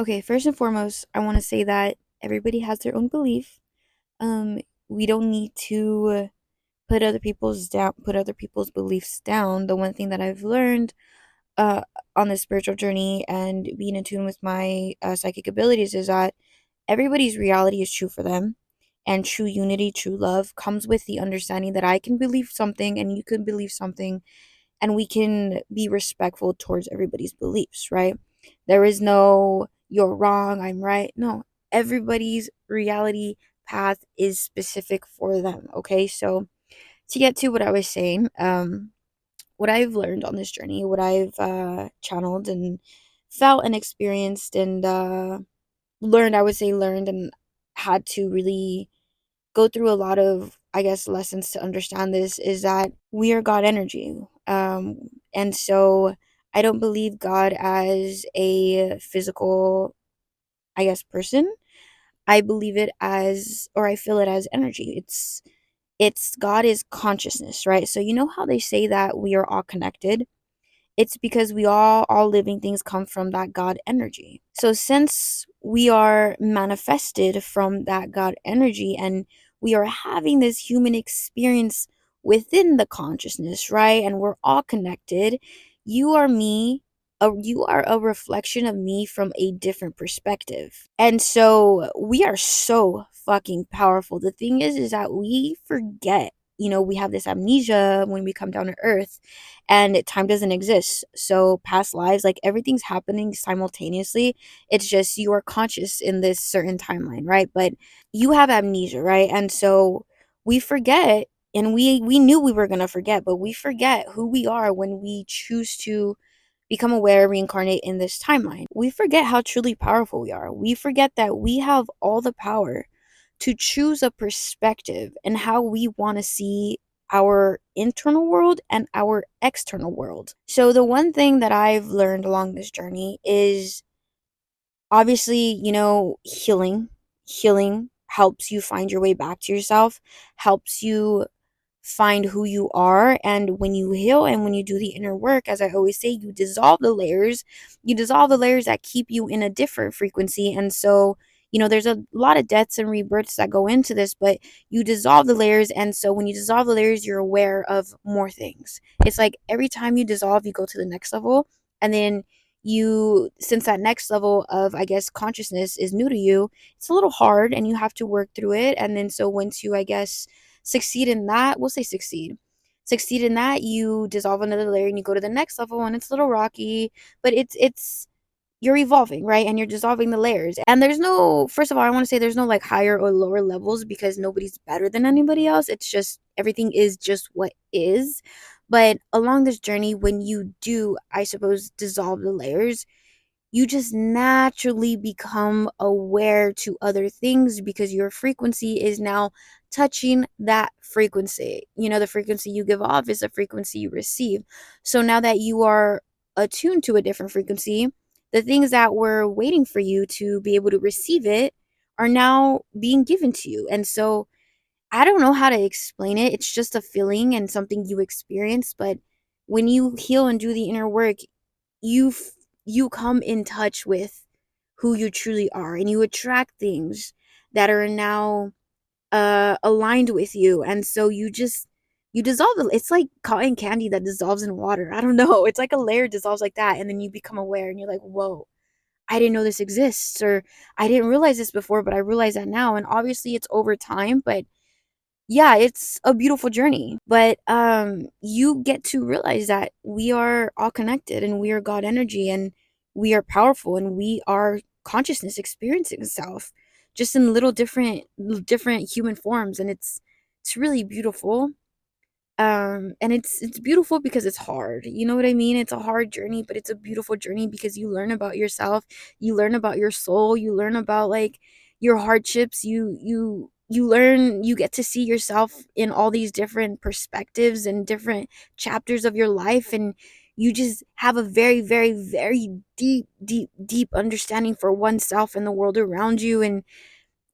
Okay, first and foremost, I want to say that everybody has their own belief. Um, we don't need to put other people's beliefs down. The one thing that I've learned uh on this spiritual journey and being in tune with my psychic abilities is that everybody's reality is true for them, and true unity, true love comes with the understanding that I can believe something and you can believe something, and we can be respectful towards everybody's beliefs, right? There is no you're wrong, I'm right. No, everybody's reality path is specific for them, okay? So, to get to what I was saying, what I've learned on this journey, what I've channeled and felt and experienced and learned, I would say learned and had to really go through a lot of, I guess, lessons to understand this is that we are God energy. And so I don't believe God as a physical, I guess, person. I believe it as, or I feel it as energy. It's God is consciousness, right? So you know how they say that we are all connected? It's because we all living things come from that God energy. So since we are manifested from that God energy and we are having this human experience within the consciousness, right? And we're all connected. You are me, you are a reflection of me from a different perspective. And so we are so fucking powerful. The thing is that we forget, we have this amnesia when we come down to earth, and time doesn't exist. So past lives, like everything's happening simultaneously. It's just you are conscious in this certain timeline, right? But you have amnesia, right? And so we forget, and we knew we were going to forget, but we forget who we are when we choose to become aware, reincarnate in this timeline. We forget how truly powerful we are. We forget that we have all the power to choose a perspective and how we want to see our internal world and our external world. So, the one thing that I've learned along this journey is obviously, healing. Healing helps you find your way back to yourself, helps you find who you are. And when you heal and when you do the inner work, as I always say, you dissolve the layers that keep you in a different frequency. And so, there's a lot of deaths and rebirths that go into this, but you dissolve the layers. And so when you dissolve the layers, you're aware of more things. It's like every time you dissolve, you go to the next level. And then since that next level of, I guess, consciousness is new to you, it's a little hard and you have to work through it. And then so once you, I guess, succeed in that, we'll say succeed in that, you dissolve another layer and you go to the next level, and it's a little rocky, but it's you're evolving, right? And you're dissolving the layers. And there's no, first of all, I want to say there's no like higher or lower levels because nobody's better than anybody else. It's just everything is just what is. But along this journey, when you do, I suppose, dissolve the layers, you just naturally become aware to other things because your frequency is now touching that frequency. The frequency you give off is the frequency you receive. So now that you are attuned to a different frequency, the things that were waiting for you to be able to receive it are now being given to you. And so I don't know how to explain it. It's just a feeling and something you experience, but when you heal and do the inner work, you you come in touch with who you truly are, and you attract things that are now aligned with you. And so you dissolve it. It's like cotton candy that dissolves in water. I don't know. It's like a layer dissolves like that, and then you become aware and you're like, whoa, I didn't know this exists, or I didn't realize this before, but I realize that now. And obviously it's over time, but yeah, it's a beautiful journey. But you get to realize that we are all connected and we are God energy, and we are powerful, and we are consciousness experiencing itself just in little different human forms. And it's really beautiful. And it's beautiful because it's hard. You know what I mean? It's a hard journey, but it's a beautiful journey because you learn about yourself, you learn about your soul, you learn about like your hardships, you learn, you get to see yourself in all these different perspectives and different chapters of your life, and you just have a very, very, very deep understanding for oneself and the world around you. And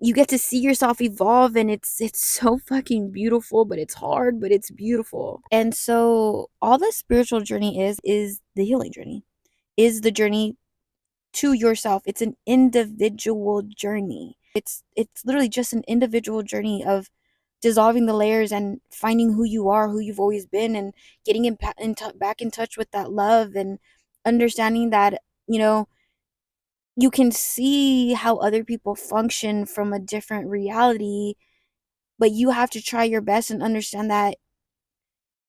you get to see yourself evolve, and it's so fucking beautiful, but it's hard, but it's beautiful. And so all the spiritual journey is the healing journey, is the journey to yourself. It's an individual journey. It's literally just an individual journey of dissolving the layers and finding who you are, who you've always been, and getting back in touch with that love, and understanding that, you know, you can see how other people function from a different reality, but you have to try your best and understand that,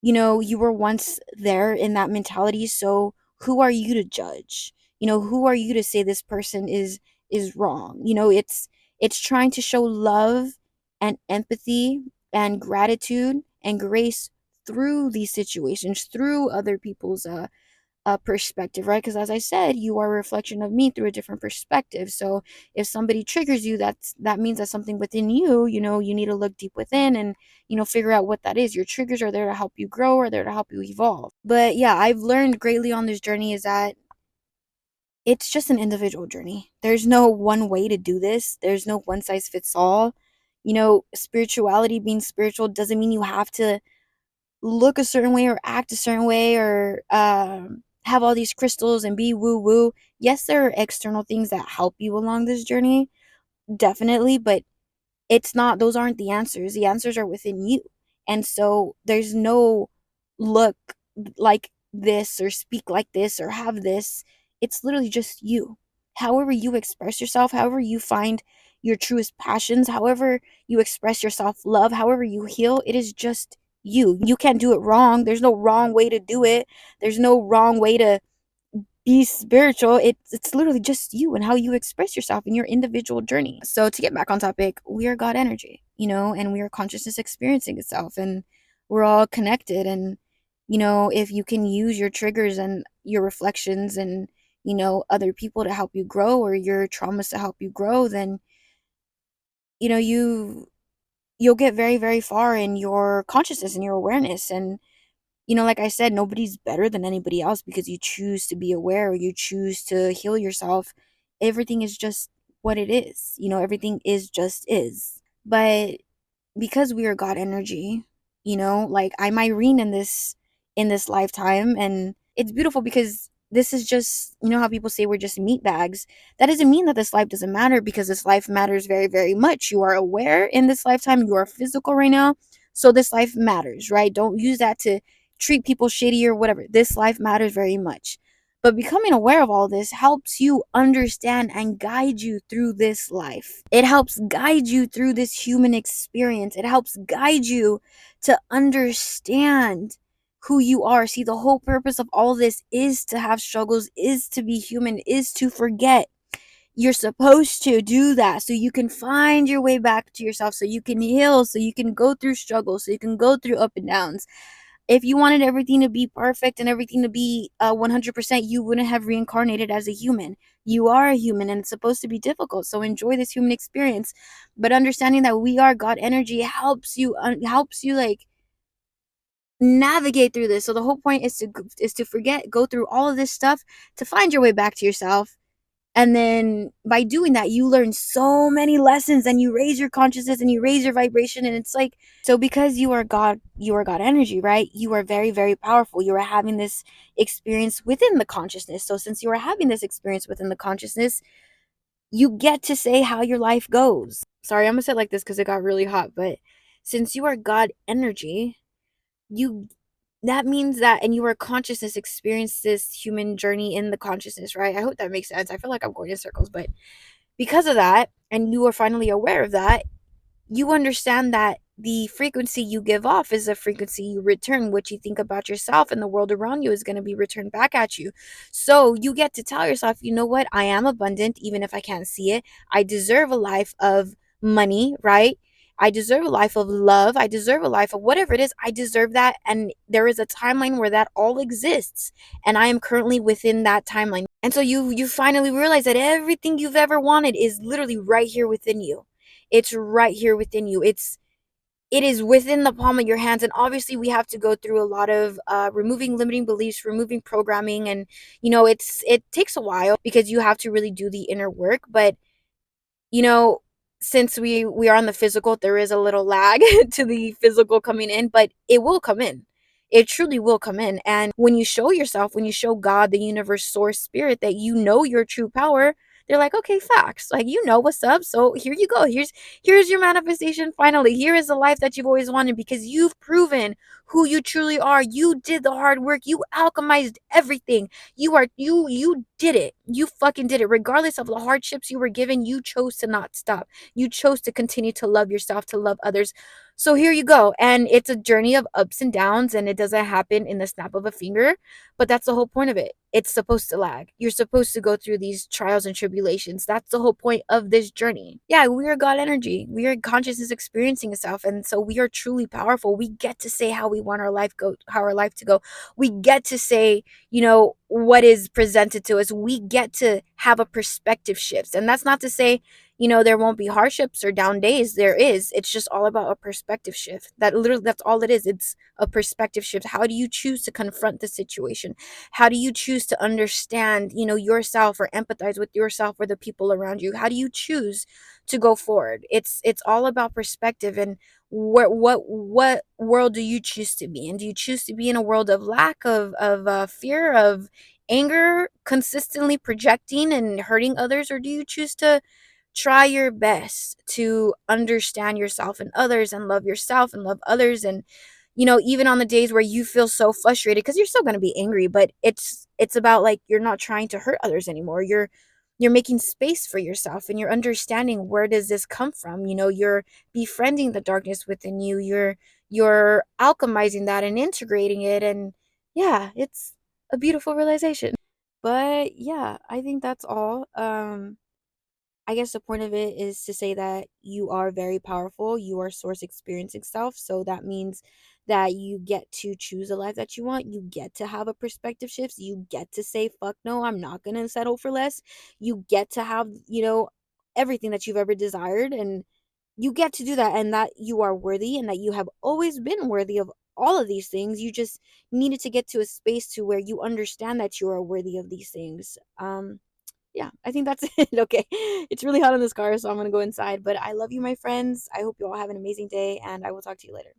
you know, you were once there in that mentality, so who are you to judge? You know, who are you to say this person is wrong? You know, it's trying to show love and empathy and gratitude and grace through these situations, through other people's perspective, right? Because as I said, you are a reflection of me through a different perspective. So if somebody triggers you, that means that something within you, you know, you need to look deep within and, you know, figure out what that is. Your triggers are there to help you grow, or there to help you evolve. But yeah, I've learned greatly on this journey is that it's just an individual journey. There's no one way to do this. There's no one size fits all. You know, spirituality, being spiritual, doesn't mean you have to look a certain way or act a certain way, or have all these crystals and be woo woo. Yes, there are external things that help you along this journey, definitely, but it's not, those aren't the answers. The answers are within you. And so there's no look like this or speak like this or have this. It's literally just you. However you express yourself, however you find your truest passions, however you express your self-love, however you heal, it is just you. You can't do it wrong. There's no wrong way to do it. There's no wrong way to be spiritual. It's literally just you and how you express yourself in your individual journey. So to get back on topic, we are God energy, you know, and we are consciousness experiencing itself, and we're all connected. And you know, if you can use your triggers and your reflections and, you know, other people to help you grow, or your traumas to help you grow, then, you know, you'll get very, very far in your consciousness and your awareness. And you know, like I said, nobody's better than anybody else because you choose to be aware, or you choose to heal yourself. Everything is just what it is. You know, everything is just is. But because we are God energy, you know, like I'm Irene in this lifetime, and it's beautiful because this is just, you know how people say we're just meat bags. That doesn't mean that this life doesn't matter, because this life matters very, very much. You are aware in this lifetime, you are physical right now. So this life matters, right? Don't use that to treat people shitty or whatever. This life matters very much. But becoming aware of all this helps you understand and guide you through this life. It helps guide you through this human experience. It helps guide you to understand who you are. See, the whole purpose of all this is to have struggles, is to be human, is to forget. You're supposed to do that so you can find your way back to yourself, so you can heal, so you can go through struggles, so you can go through up and downs. If you wanted everything to be perfect and everything to be 100%, you wouldn't have reincarnated as a human. You are a human, and it's supposed to be difficult. So enjoy this human experience. But understanding that we are God energy helps you like navigate through this. So the whole point is to forget, go through all of this stuff to find your way back to yourself. And then by doing that, you learn so many lessons, and you raise your consciousness and you raise your vibration. And it's like, so because you are God energy, right? You are very, very powerful. You are having this experience within the consciousness. So since you are having this experience within the consciousness, you get to say how your life goes. Sorry, I'm gonna say it like this because it got really hot. But since you are God energy, you that means that, and you are consciousness, experience this human journey in the consciousness, right? I hope that makes sense. I feel like I'm going in circles, but because of that, and you are finally aware of that, you understand that the frequency you give off is the frequency you return. What you think about yourself and the world around you is going to be returned back at you. So you get to tell yourself, you know what? I am abundant, even if I can't see it. I deserve a life of money, right? I deserve a life of love. I deserve a life of whatever it is. I deserve that. And there is a timeline where that all exists. And I am currently within that timeline. And so you finally realize that everything you've ever wanted is literally right here within you. It's right here within you. It is within the palm of your hands. And obviously we have to go through a lot of removing limiting beliefs, removing programming, and you know, it takes a while because you have to really do the inner work. But you know, since we are on the physical, there is a little lag to the physical coming in, but it will come in. it truly will come in. And when you show yourself, when you show God, the universe, source, spirit, that you know your true power, they're like, okay, facts. Like, you know what's up. So here you go. Here's your manifestation finally. Here is the life that you've always wanted because you've proven who you truly are. You did the hard work. You alchemized everything. You did it. You fucking did it. Regardless of the hardships you were given, you chose to not stop. You chose to continue to love yourself, to love others. So here you go. And it's a journey of ups and downs, and it doesn't happen in the snap of a finger, but that's the whole point of it. It's supposed to lag. You're supposed to go through these trials and tribulations. That's the whole point of this journey. Yeah, we are God energy. We are consciousness experiencing itself. And so we are truly powerful. We get to say how we want our life go, how our life to go. We get to say, what is presented to us. We get to have a perspective shift. And that's not to say there won't be hardships or down days. There is. It's just all about a perspective shift. That's all it is. It's a perspective shift. How do you choose to confront the situation? How do you choose to understand, yourself, or empathize with yourself or the people around you? How do you choose to go forward? It's all about perspective. And what world do you choose to be in? Do you choose to be in a world of lack, of fear, of anger, consistently projecting and hurting others, or do you choose to try your best to understand yourself and others, and love yourself and love others? And even on the days where you feel so frustrated, because you're still going to be angry, but it's about, like, you're not trying to hurt others anymore. You're making space for yourself, and you're understanding, where does this come from? You're befriending the darkness within you. You're alchemizing that and integrating it. And yeah, it's a beautiful realization. But yeah, I think that's all. I guess the point of it is to say that you are very powerful. You are source experiencing self. So that means that you get to choose a life that you want. You get to have a perspective shift. You get to say, fuck no, I'm not going to settle for less. You get to have, everything that you've ever desired. And you get to do that, and that you are worthy, and that you have always been worthy of all of these things. You just needed to get to a space to where you understand that you are worthy of these things. Yeah, I think that's it. Okay. It's really hot in this car, so I'm going to go inside. But I love you, my friends. I hope you all have an amazing day, and I will talk to you later.